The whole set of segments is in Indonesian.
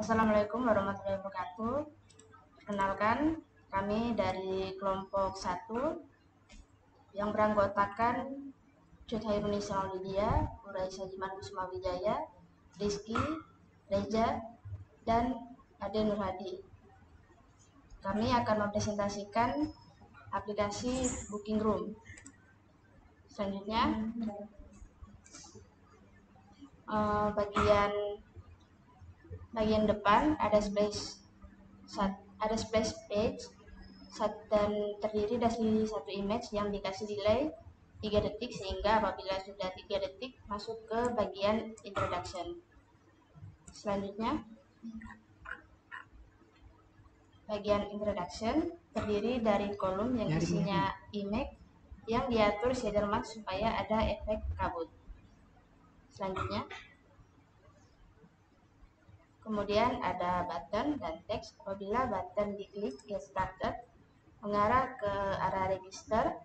Assalamualaikum warahmatullahi wabarakatuh. Perkenalkan, kami dari kelompok 1 yang beranggotakan Cut Hairunisa Maulidia, Nuraisa Jiman Kusuma Wijaya, Rizky, Reza, dan Ade Nurhadi. Kami akan mempresentasikan aplikasi Booking Room. Selanjutnya, bagian depan ada splash page dan terdiri dari satu image yang dikasih delay 3 detik, sehingga apabila sudah 3 detik masuk ke bagian introduction. Selanjutnya, bagian introduction terdiri dari kolom yang isinya image yang diatur shader mask supaya ada efek kabut. Selanjutnya, kemudian ada button dan teks. Apabila button diklik get started, mengarah ke arah register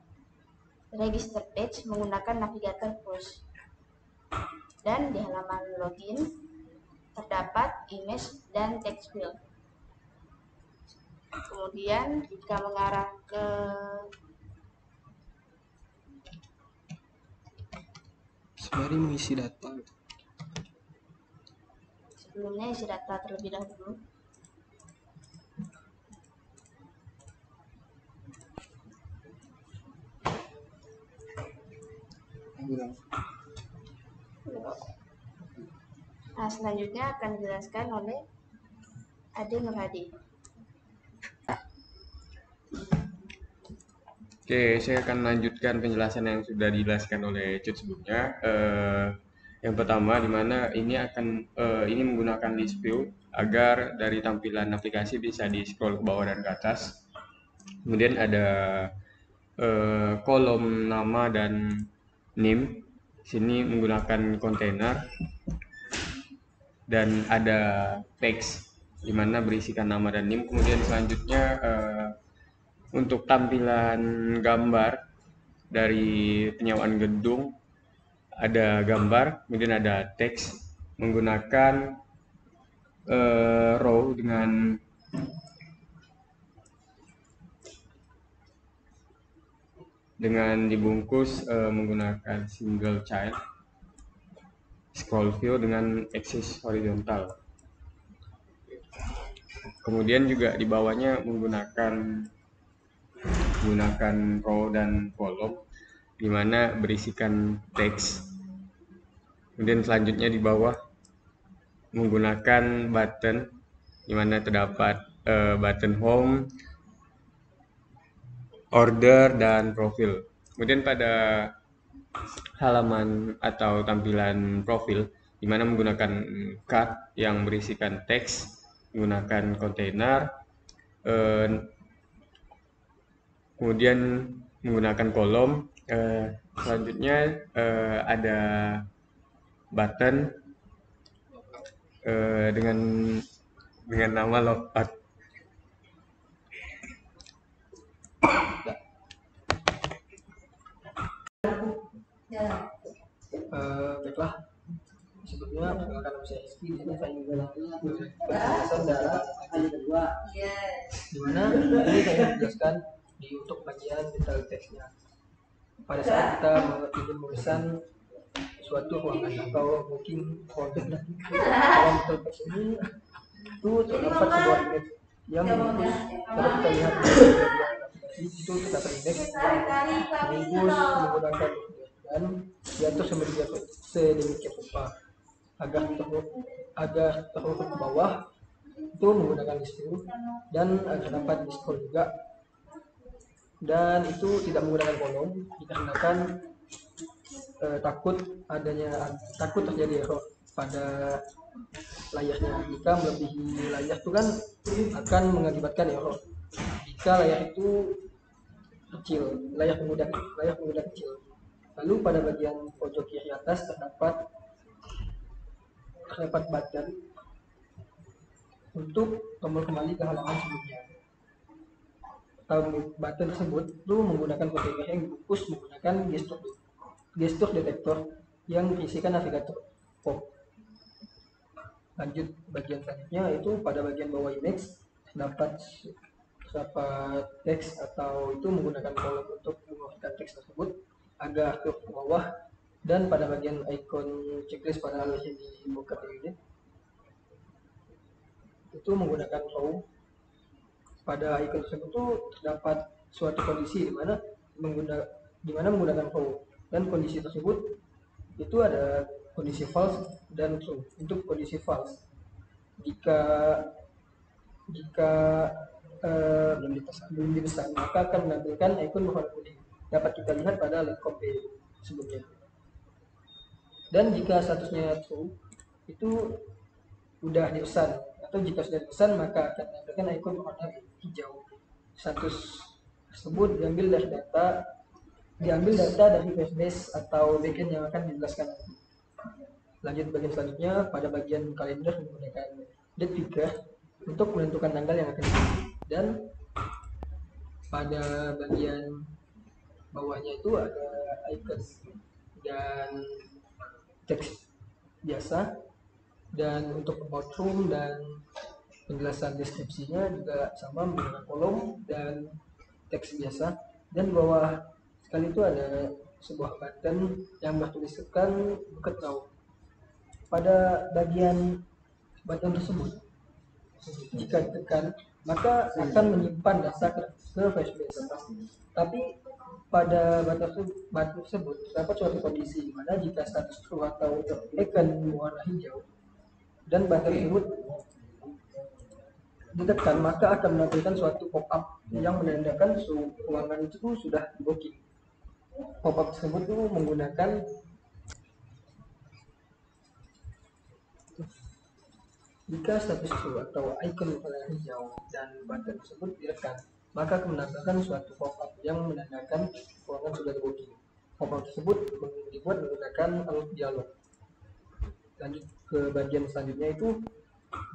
page menggunakan navigator push. Dan di halaman login terdapat image dan text field. Kemudian jika mengarah ke sembari mengisi data. Sebelumnya isi data terlebih dahulu. Nah, selanjutnya akan dijelaskan oleh Ade Nurhadi. Oke, saya akan melanjutkan penjelasan yang sudah dijelaskan oleh Cut sebelumnya. Yang pertama, di mana ini menggunakan list view agar dari tampilan aplikasi bisa di scroll ke bawah dan ke atas. Kemudian ada kolom nama dan name. Sini menggunakan kontainer dan ada teks di mana berisikan nama dan name. Kemudian selanjutnya untuk tampilan gambar dari penyewaan gedung ada gambar, kemudian ada teks menggunakan row dengan dibungkus menggunakan single child, scroll view dengan axis horizontal. Kemudian juga di bawahnya menggunakan row dan kolom di mana berisikan teks. Kemudian selanjutnya di bawah menggunakan button di mana terdapat button home, order, dan profil. Kemudian pada halaman atau tampilan profil di mana menggunakan card yang berisikan teks, menggunakan kontainer, kemudian menggunakan kolom. Selanjutnya ada button dengan nama logpat. Baiklah, sebelumnya perkenalkan nama saya Rizky. Di sini saya juga penjelasan dari yang kedua, di mana ini saya menjelaskan untuk bagian detail teksnya. Pada saat kita ingin memesan suatu ruangan atau booking hotel, dalam detail teks ini itu terdapat sebuah image yang membungkus. Kalau kita lihat di bagian aplikasi itu terdapat image yang membungkus menggunakan dan diatur sedemikian rupa agar terurut ke bawah itu menggunakan list view dan agar dapat di scroll juga, dan itu tidak menggunakan kolom dikarenakan takut terjadi error pada layarnya. Jika melebihi layar itu kan akan mengakibatkan error jika layar itu kecil, layar pengguna kecil. Lalu pada bagian pojok kiri atas terdapat button untuk tombol kembali ke halaman sebelumnya. Button tersebut itu menggunakan kontainer yang dibungkus menggunakan gestur detektor yang berisikan navigator pop. Lanjut bagian selanjutnya itu pada bagian bawah image terdapat teks atau itu menggunakan kolom untuk mengeluarkan teks tersebut agak ke bawah, dan pada bagian icon checklist pada yang dibuka unit itu menggunakan row. Pada icon tersebut itu terdapat suatu kondisi di mana menggunakan row, dan kondisi tersebut itu ada kondisi false dan true. Untuk kondisi false, jika belum dipesan maka akan menampilkan icon berwarna kuning, dapat kita lihat pada link copy sebelumnya. Dan jika statusnya true itu udah dipesan, atau jika sudah dipesan maka akan menampilkan icon berwarna hijau. Status tersebut diambil data dari Flashbase atau backend yang akan dijelaskan nanti. Lanjut bagian selanjutnya, pada bagian kalender menggunakan date picker untuk menentukan tanggal yang akan diisi. Dan pada bagian bawahnya itu ada icon dan teks biasa, dan untuk about room dan penjelasan deskripsinya juga sama menggunakan kolom dan teks biasa. Dan di bawah sekali itu ada sebuah button yang bertuliskan bucket now. Pada bagian button tersebut, jika ditekan maka akan menyimpan data ke Flashbase. Tapi pada button tersebut terdapat suatu kondisi di mana jika status true atau icon warna hijau dan button tersebut ditekan maka akan menampilkan suatu pop-up yang menandakan ruangan itu sudah booking. Pop-up tersebut itu menggunakan jika status true atau icon warna hijau dan button tersebut ditekan maka akan menampilkan suatu pop-up yang menandakan ruangan sudah booking. Pop-up tersebut dibuat menggunakan alur dialog. Lanjut ke bagian selanjutnya itu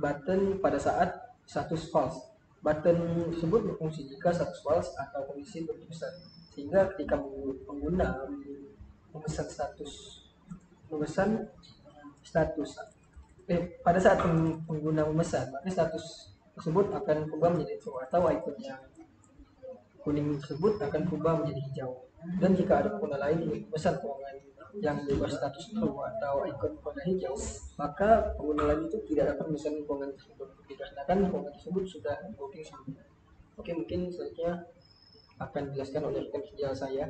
button pada saat status false. Button tersebut berfungsi jika status false atau kondisi berpesan, sehingga ketika pengguna memesan pada saat pengguna memesan maka status tersebut akan berubah menjadi true atau icon yang kuning tersebut akan berubah menjadi hijau. Dan jika ada pengguna lain yang memesan ruangan yang bebas status true atau icon warna hijau, maka pengguna lain itu tidak dapat memesan ruangan tersebut dikarenakan ruangan tersebut sudah booking sebelumnya. Oke, mungkin selanjutnya akan dijelaskan oleh rekan kerja saya.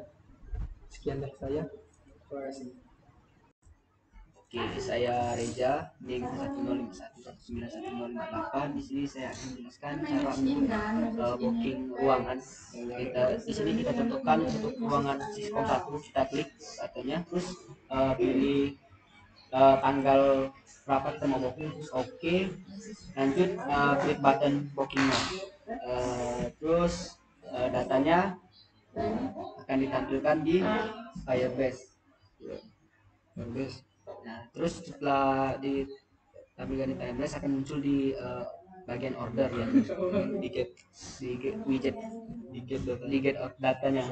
Sekian dari saya. Terima kasih. Oke, saya Reza, NIM 10511919058. Di sini saya akan menjelaskan cara untuk booking ruangan. Di sini kita tentukan untuk ruangan Siskom 1, kita klik buttonnya, terus pilih tanggal berapa kita mau booking, oke. Lanjut klik button bookingnya, terus datanya akan ditampilkan di Firebase. Nah, terus setelah ditampilkan di Firebase akan muncul di bagian order ya, di widget of datanya.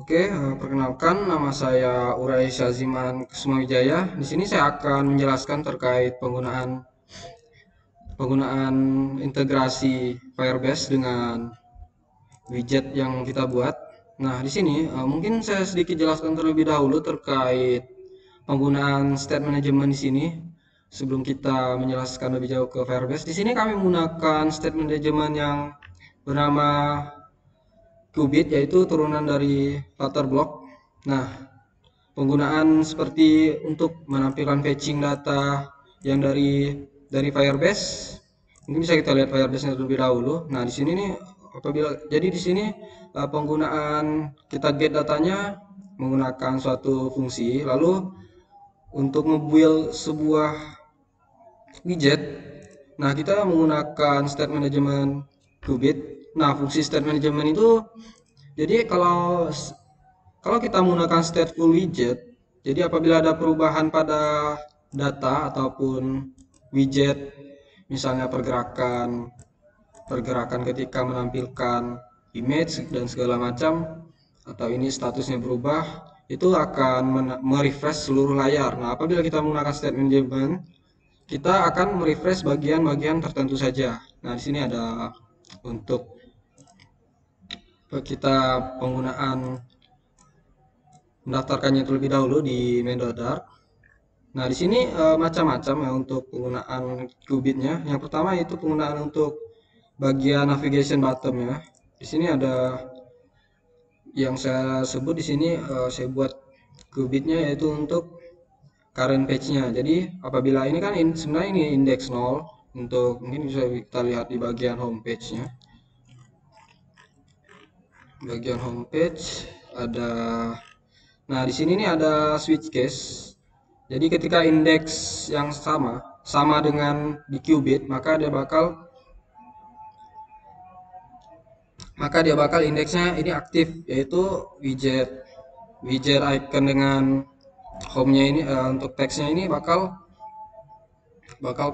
Oke, perkenalkan nama saya Uray Syaziman Kusmawijaya. Di sini saya akan menjelaskan terkait penggunaan integrasi Firebase dengan widget yang kita buat. Nah, di sini mungkin saya sedikit jelaskan terlebih dahulu terkait penggunaan state management di sini sebelum kita menjelaskan lebih jauh ke Firebase. Di sini kami menggunakan state management yang bernama Qubit, yaitu turunan dari Flutterblock. Nah, penggunaan seperti untuk menampilkan fetching data yang dari Firebase, mungkin bisa kita lihat Firebase-nya terlebih dahulu. Nah, di sini nih jadi di sini penggunaan kita get datanya menggunakan suatu fungsi, lalu untuk nge-build sebuah widget, nah kita menggunakan state management Qubit. Nah, fungsi state management itu, jadi kalau kita menggunakan stateful widget, jadi apabila ada perubahan pada data ataupun widget, misalnya pergerakan ketika menampilkan image dan segala macam, atau ini statusnya berubah, itu akan merefresh seluruh layar. Nah, apabila kita menggunakan state management, kita akan merefresh bagian-bagian tertentu saja. Nah, di sini ada untuk kita penggunaan mendaftarkannya terlebih dahulu di main.dart. Nah, di sini macam-macam ya untuk penggunaan qubitnya. Yang pertama itu penggunaan untuk bagian navigation bottom ya. Di sini ada yang saya sebut di sini saya buat qubitnya yaitu untuk current page-nya. Jadi apabila ini kan sebenarnya ini index 0 untuk mungkin bisa kita lihat di bagian home page-nya. Bagian home page ada, nah di sini nih ada switch case. Jadi ketika indeks yang sama dengan di qubit, maka dia bakal indeksnya ini aktif, yaitu widget icon dengan home-nya ini untuk teksnya ini bakal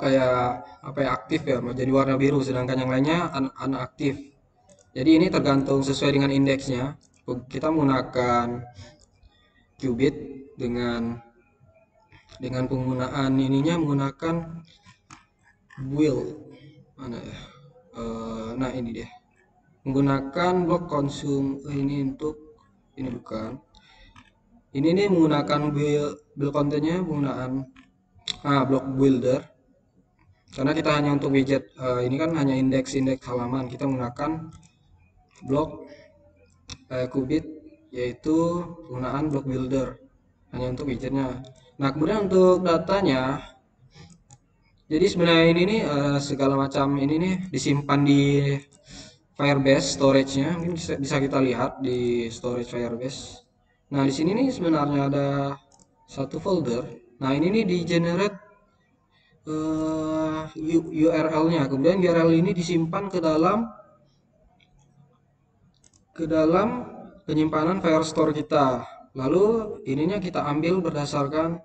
kayak apa ya, aktif ya, menjadi warna biru, sedangkan yang lainnya unaktif. Jadi ini tergantung sesuai dengan indeksnya. Kita menggunakan qubit dengan penggunaan ininya menggunakan build mana ya, nah ini dia, menggunakan blok konsum ini untuk ini bukan ini nih menggunakan build kontennya menggunakan blok builder, karena kita hanya untuk widget ini kan hanya indeks halaman, kita menggunakan blok qubit yaitu penggunaan blok builder hanya untuk widgetnya. Nah, kemudian untuk datanya, jadi sebenarnya ini nih segala macam ini nih disimpan di Firebase storage-nya. Mungkin bisa kita lihat di storage Firebase. Nah, di sini nih sebenarnya ada satu folder. Nah, ini nih di generate URL-nya. Kemudian URL ini disimpan ke dalam penyimpanan Firestore kita. Lalu ininya kita ambil berdasarkan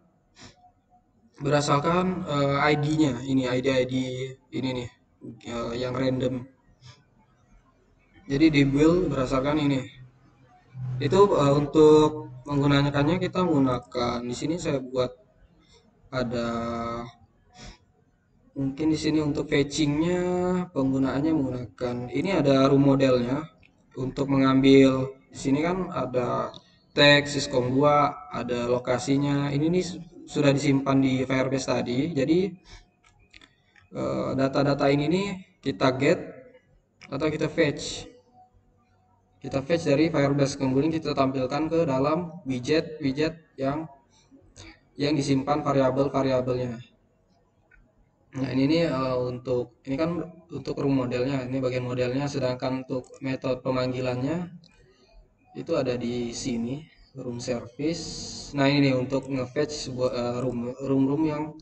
ID-nya. Ini ID ini nih yang random. Jadi di build berdasarkan ini. Itu untuk menggunakannya kita menggunakan di sini saya buat ada mungkin di sini untuk fetchingnya penggunaannya menggunakan ini ada room modelnya untuk mengambil di sini kan ada teks syscom 2, ada lokasinya. Ini nih sudah disimpan di Firebase tadi. Jadi data-data ini nih kita get atau kita fetch. Kita fetch dari Firebase, kemudian kita tampilkan ke dalam widget yang disimpan variabel-variabelnya. Nah, ini nih untuk ini kan untuk room modelnya, ini bagian modelnya, sedangkan untuk metode pemanggilannya itu ada di sini, room service. Nah, ini nih untuk nge-fetch sebuah room yang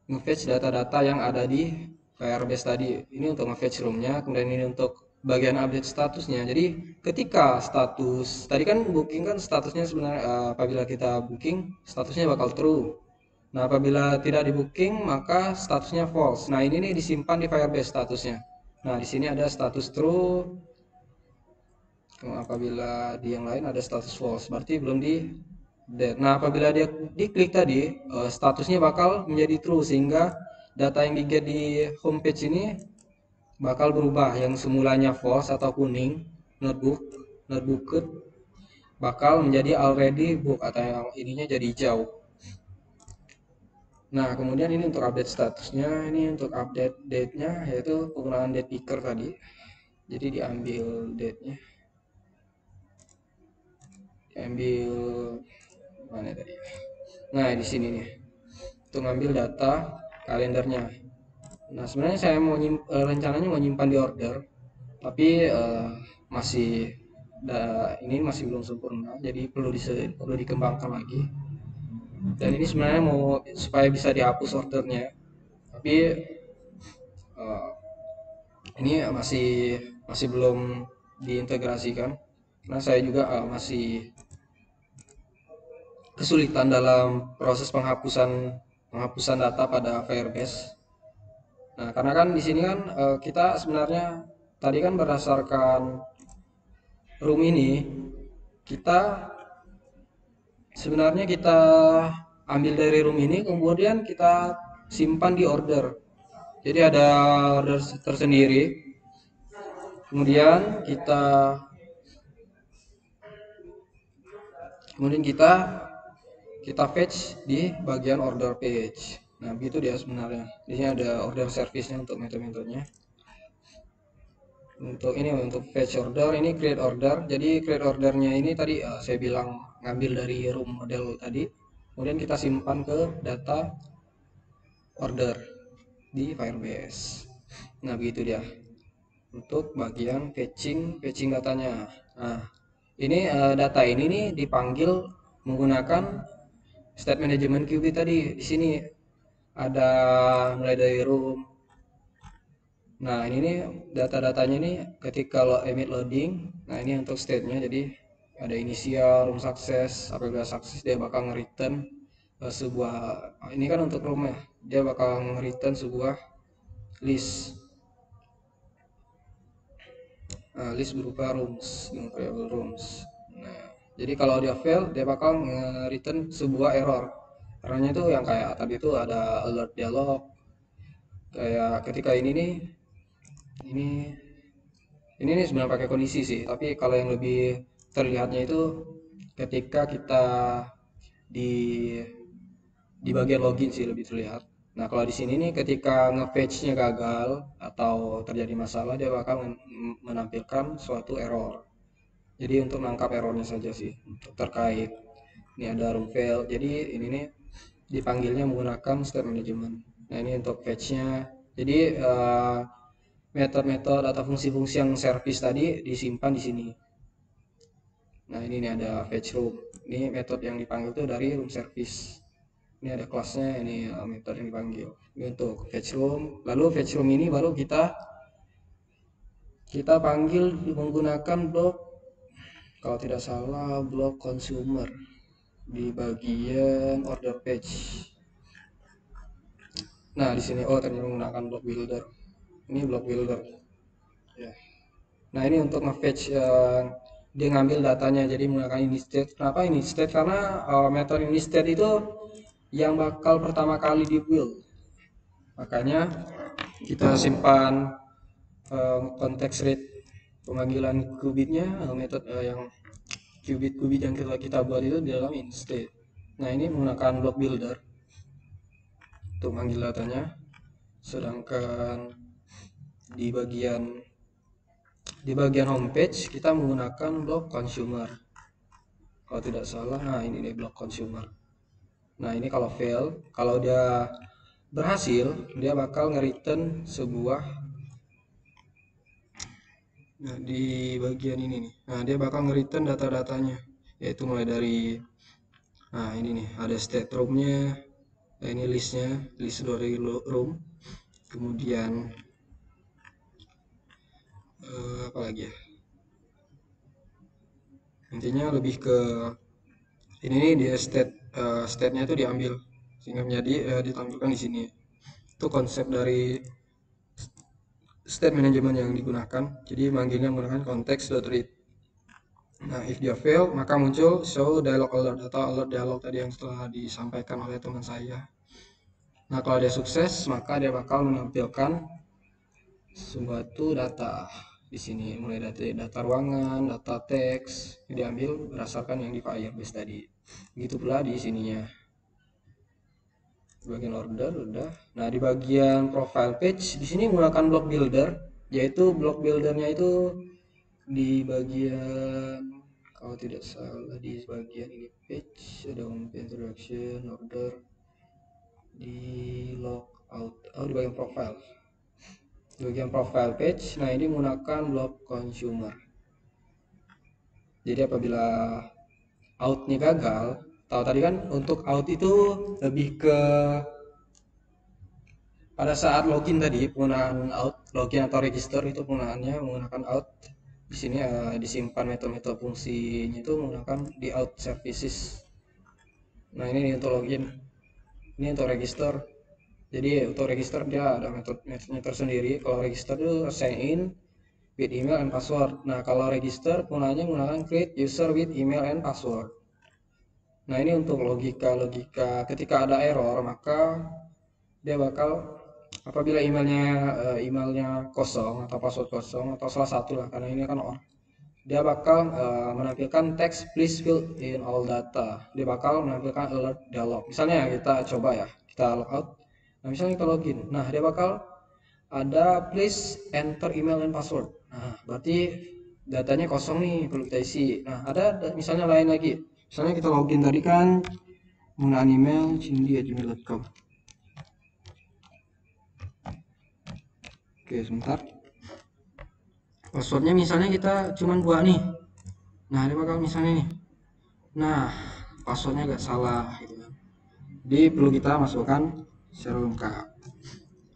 nge-fetch data-data yang ada di Firebase tadi. Ini untuk nge-fetch roomnya, kemudian ini untuk bagian update statusnya. Jadi ketika status tadi kan booking kan statusnya sebenarnya apabila kita booking statusnya bakal true. Nah, apabila tidak di booking maka statusnya false. Nah, ini nih disimpan di Firebase statusnya. Nah, di sini ada status true. Apabila di yang lain ada status false, berarti belum di dead. Nah, apabila dia diklik tadi, statusnya bakal menjadi true, sehingga data yang di-get di homepage ini bakal berubah. Yang semulanya false atau kuning, not booked, bakal menjadi already booked atau yang ininya jadi hijau. Nah, kemudian ini untuk update statusnya, ini untuk update date-nya, yaitu penggunaan date picker tadi. Jadi diambil date-nya. Ambil mana tadi? Nah, di sini nih untuk ngambil data kalendernya. Nah, sebenarnya saya mau rencananya mau nyimpan di order, tapi ini masih belum sempurna, jadi perlu dikembangkan lagi. Dan ini sebenarnya mau supaya bisa dihapus ordernya, tapi ini masih belum diintegrasikan. Nah, saya juga masih kesulitan dalam proses penghapusan data pada Firebase. Nah, karena kan di sini kan kita sebenarnya tadi kan berdasarkan room ini kita sebenarnya kita ambil dari room ini, kemudian kita simpan di order. Jadi ada order tersendiri. Kemudian kita fetch di bagian order page. Nah, begitu dia sebenarnya. Di sini ada order service-nya untuk metode-metodenya. Untuk fetch order, ini create order. Jadi create ordernya ini tadi saya bilang ngambil dari room model tadi. Kemudian kita simpan ke data order di Firebase. Nah, begitu dia. Untuk bagian fetching datanya. Nah, ini data ini nih dipanggil menggunakan state management qubit tadi. Di sini ada mulai dari room. Nah, ini nih data-datanya nih ketika emit loading. Nah, ini untuk state-nya. Jadi ada inisial, room success, apabila sukses dia bakal nge-return sebuah, ini kan untuk room ya. Dia bakal nge-return sebuah list. List berupa rooms dengan variable rooms. Nah, jadi kalau dia fail, dia bakal nge-return sebuah error. Errornya itu yang kayak tadi itu ada alert dialog. Kayak ketika ini nih, ini nih sebenarnya pakai kondisi sih. Tapi kalau yang lebih terlihatnya itu ketika kita di bagian login sih lebih terlihat. Nah, kalau di sini nih ketika nge-fetch-nya gagal atau terjadi masalah, dia bakal menampilkan suatu error. Jadi untuk menangkap errornya saja sih untuk terkait ini ada room fail. Jadi ini nih dipanggilnya menggunakan state management. Nah, ini untuk fetch-nya. Jadi metode-metode atau fungsi-fungsi yang service tadi disimpan di sini. Nah, ini nih ada fetch room. Ini metode yang dipanggil itu dari room service. Ini ada kelasnya, ini metode yang dipanggil. Ini untuk fetch room. Lalu fetch room ini baru kita panggil menggunakan blok, kalau tidak salah blok consumer di bagian order page. Nah, di sini ternyata menggunakan block builder. Ini block builder. Ya. Nah, ini untuk nge-fetch dia ngambil datanya, jadi menggunakan initstate. Kenapa initstate? Karena metode initstate itu yang bakal pertama kali di build. Makanya kita simpan context rate pemanggilan qubitnya, metode yang qubit yang kita buat itu di dalam initstate. Nah, ini menggunakan block builder untuk manggil datanya. Sedangkan di bagian homepage kita menggunakan block consumer. Kalau tidak salah, nah ini nih block consumer. Nah, ini kalau fail, kalau dia berhasil, dia bakal nge-return sebuah. Nah, di bagian ini nih. Nah, dia bakal nge-return data-datanya, yaitu mulai dari, nah ini nih ada state room-nya. Nah, ini listnya, list dari room. Kemudian apa lagi ya? Intinya lebih ke ini nih dia state-nya itu diambil sehingga menjadi ditampilkan di sini. Itu konsep dari state management yang digunakan. Jadi manggilnya menggunakan context.read. Nah, if dia fail, maka muncul show dialog alert atau alert dialog tadi yang telah disampaikan oleh teman saya. Nah, kalau dia sukses, maka dia bakal menampilkan suatu data di sini, mulai dari data ruangan, data teks diambil berdasarkan yang di Firebase tadi. Begitu pula di sininya. Di bagian order udah. Nah, di bagian profile page di sini menggunakan block builder, yaitu block buildernya itu di bagian, kalau tidak salah di bagian ini page ada introduction, order, di logout, di bagian profile. Di bagian profile page, nah ini menggunakan block consumer. Jadi apabila outnya gagal, tahu tadi kan untuk out itu lebih ke pada saat login tadi, penggunaan out, login atau register itu penggunaannya menggunakan out. Di sini disimpan metode-metode fungsinya itu menggunakan di out services. Nah, ini untuk login, ini untuk register. Jadi untuk register dia ada metodenya tersendiri. Kalau register itu sign in, with email and password. Nah, kalau register penggunaannya menggunakan create user with email and password. Nah, ini untuk logika ketika ada error, maka dia bakal apabila emailnya kosong atau password kosong atau salah satu lah, karena ini kan dia bakal menampilkan text please fill in all data. Dia bakal menampilkan alert dialog. Misalnya kita coba ya, kita logout. Nah, misalnya kita login. Nah, dia bakal ada please enter email and password. Nah, berarti datanya kosong nih, perlu kita isi. Nah, ada misalnya lain lagi. Misalnya kita login tadi kan penggunaan email cindi@gmail.com. Oke, sebentar. Passwordnya misalnya kita cuma 2 nih. Nah, dia bakal misalnya nih. Nah, passwordnya agak salah gitu kan. Jadi perlu kita masukkan secara lengkap.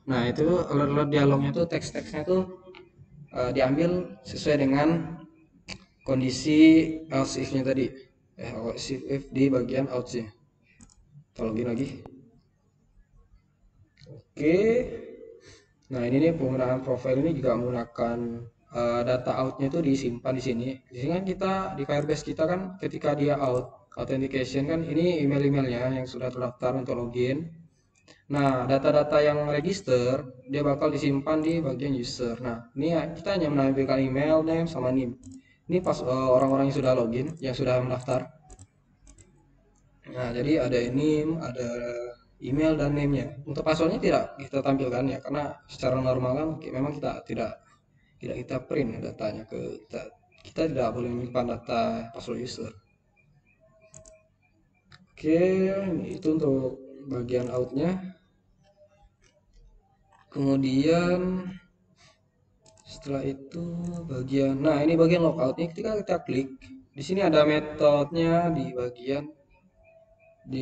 Nah, itu alert dialognya tuh teks-teksnya tuh diambil sesuai dengan kondisi else if-nya tadi. Else if di bagian outs-nya. Kita login lagi. Oke. Nah, ini nih penggunaan profile ini juga menggunakan data out-nya itu disimpan di sini. Di sini kan kita di Firebase kita kan ketika dia authentication kan ini email-emailnya yang sudah terdaftar untuk login. Nah, data-data yang register dia bakal disimpan di bagian user. Nah, ini kita hanya menampilkan email, name, sama NIM. Ini pas orang-orang yang sudah login, yang sudah mendaftar. Nah, jadi ada NIM, ada email dan name-nya. Untuk passwordnya tidak kita tampilkan ya, karena secara normal kan memang tidak kita print datanya ke kita tidak boleh menyimpan data password user. Oke, itu untuk bagian out-nya. Kemudian setelah itu nah ini bagian logout-nya. Ketika kita klik di sini ada metodenya di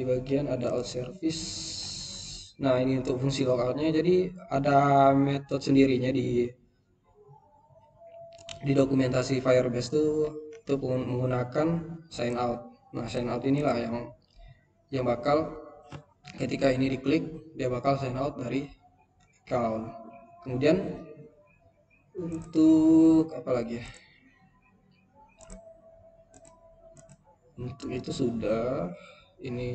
bagian ada out service. Nah, ini untuk fungsi logout-nya, jadi ada metode sendirinya di dokumentasi Firebase itu menggunakan sign out. Nah, sign out inilah yang bakal ketika ini diklik dia bakal sign out dari account. Kemudian untuk apa lagi ya? Untuk itu sudah. Ini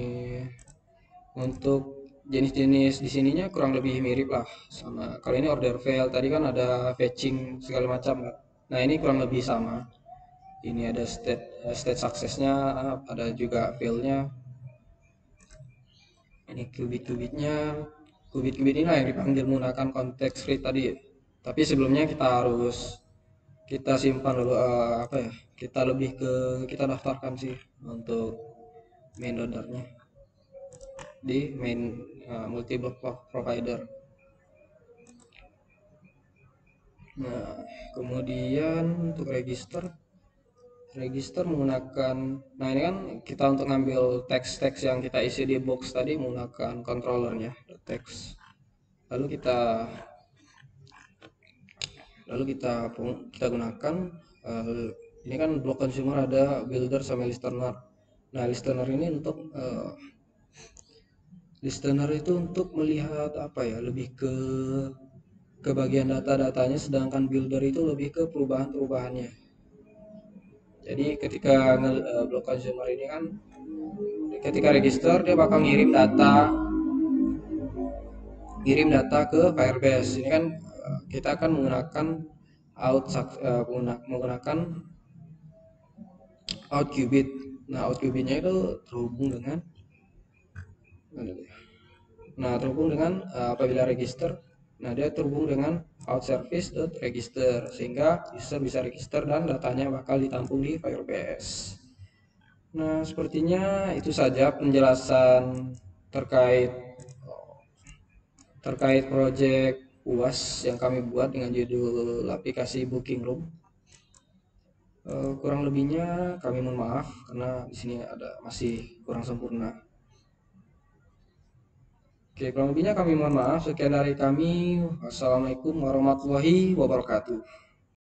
untuk jenis-jenis di sininya kurang lebih mirip lah sama kalau ini order fail tadi kan ada fetching segala macam kan. Nah, ini kurang lebih sama. Ini ada state successnya, ada juga failnya. Ini qubit-qubitnya. Qubit-qubit inilah yang dipanggil menggunakan context free tadi. Tapi sebelumnya kita simpan dulu kita daftarkan sih untuk main loadernya di main multi block provider. Nah, kemudian untuk register menggunakan, nah ini kan kita untuk ngambil teks yang kita isi di box tadi menggunakan controllernya text. Lalu kita gunakan ini kan block consumer ada builder sama listener. Nah, listener ini untuk listener itu untuk melihat apa ya, lebih ke bagian data-datanya, sedangkan builder itu lebih ke perubahan-perubahannya. Jadi ketika block consumer ini kan ketika register dia bakal ngirim data ke Firebase. Ini kan kita akan menggunakan menggunakan out qubit. Nah, out qubitnya itu terhubung dengan apabila register, nah dia terhubung dengan out service.register sehingga user bisa register dan datanya bakal ditampung di Firebase. Nah, sepertinya itu saja penjelasan terkait project UAS yang kami buat dengan judul aplikasi Booking Room. Kurang lebihnya kami mohon maaf karena di sini masih kurang sempurna. Oke, kurang lebihnya kami mohon maaf. Sekian dari kami. Wassalamualaikum warahmatullahi wabarakatuh.